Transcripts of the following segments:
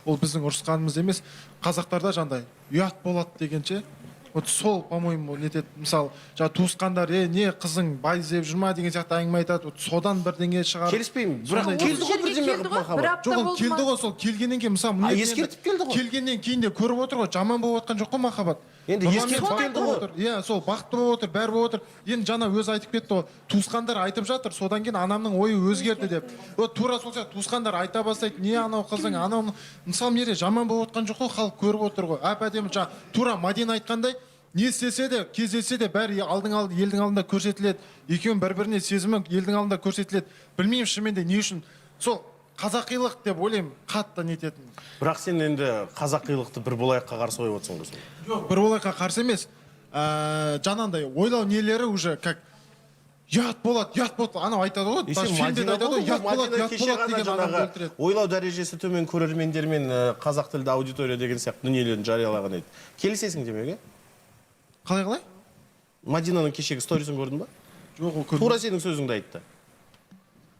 ол біздің ұрысқанымыз емес. Қазақтарда жандай ұят болады дегенше, вот сол, по-моему, нетеді. Мысалы, жаңа туысқандар, не қызың бай іздеп жүр ма деген сияқты әңгіме айтады. Вот содан бірдеңе шығарып. Келіспеймін. Бірақ келді ғой бірдеңе қылып махаббат. Жоқ, келді ғой, сол келгеннен кейін, мысалы, ескертіп келді ғой. келгеннен кейін де көріп отыр ғой, жаман болып отқан жоқ қой махаббат. Енді ескертіп келді ғой. Иә, сол бақытты болып отыр, бәрі болып отыр. Енді жаңа өзі айтып кетті ғой, туысқандар айтып жатыр, содан кейін анамның ойы өзгерді деп. Вот тура сол сияқты туысқандар айта бастайды, не анау қызың, анау, мысалы, мере жаман болып отқан жоқ қой, халық көріп отыр ғой. Әп-әдемі жаңа тура Мадина айтқандай, не істесе де, кездессе де бәрі елдің алдында көрсетіледі. Екеуінің бір-біріне сезімі елдің алдында көрсетіледі. Білмеймін шынымен де не үшін. Сол қазақилық деп ойлаймын, қатты нететін. Бірақ сен енді қазақилықты бір болайыққа қарсы қойып отырсың ғой. Жоқ, бір болайыққа қарсы емес. Жанандай ойлау нелері уже как ұят болады. Анау айтады ғой, фильмде айтады ғой, ұят болады деген адамды өлтіреді. Ойлау дәрежесі төмен көрермендермен қазақ тілді аудитория деген сияқты дүниелерін жариялаған еді. Келісесің демек, Қалай? Мадинаның кешегі сторисін көрдің ба? Жоқ, ол көрдім. Тура сенің сөзіңді айтты.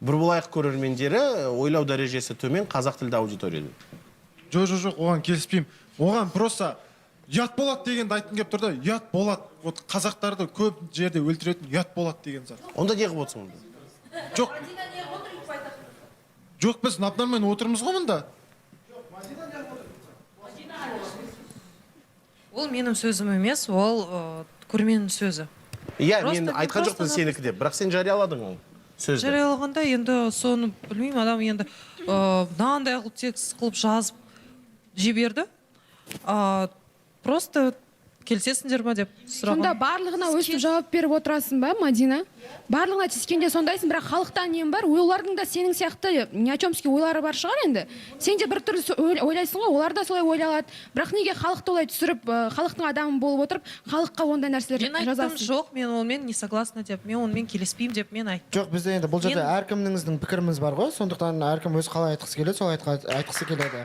Бір болайық көрермендері ойлау дәрежесі төмен қазақ тілді аудитория. Жоқ, оған келіспеймін. Оған просто ұят болады дегенді айтқым келіп тұр да, ұят болады. Вот қазақтарды көп жерде өлтіретін ұят болады деген зат. Онда не қылып отырсың? Жоқ, біз Напнармен отырмыз ғой мұнда. Ол менің сөзім емес, ол көрменің сөзі. Иә, мен айтқан жоқпын сенікі деп, бірақ сен жарияладың ол сөзді. Жариялағанда енді соны білмеймін, адам енді мынандай қылып текст қылып жазып жіберді. Просто келісесіңдер ма деп сұраған. Сонда барлығына өстіп жауап беріп отырасың ба, Мадина? Барлығына тиіскенде сондайсың, бірақ халықтан нем бар? Олардың да сенің сияқты ни о чемский ойлары бар шығар енді. Сен де бір түрлі ойлайсың ғой, олар да солай ойлалады. Бірақ неге халықты олай түсіріп, халықтың адамы болып отырып, халыққа ондай нәрселер жазасың? Мен айттым, жоқ, мен онымен не согласна деп, мен онымен келіспеймін деп мен айттым. Жоқ, бізде енді бұл жерде әркімніңіздің пікіріміз бар ғой, сондықтан әркім өз қалай айтқысы келеді, солай айтқысы келеді.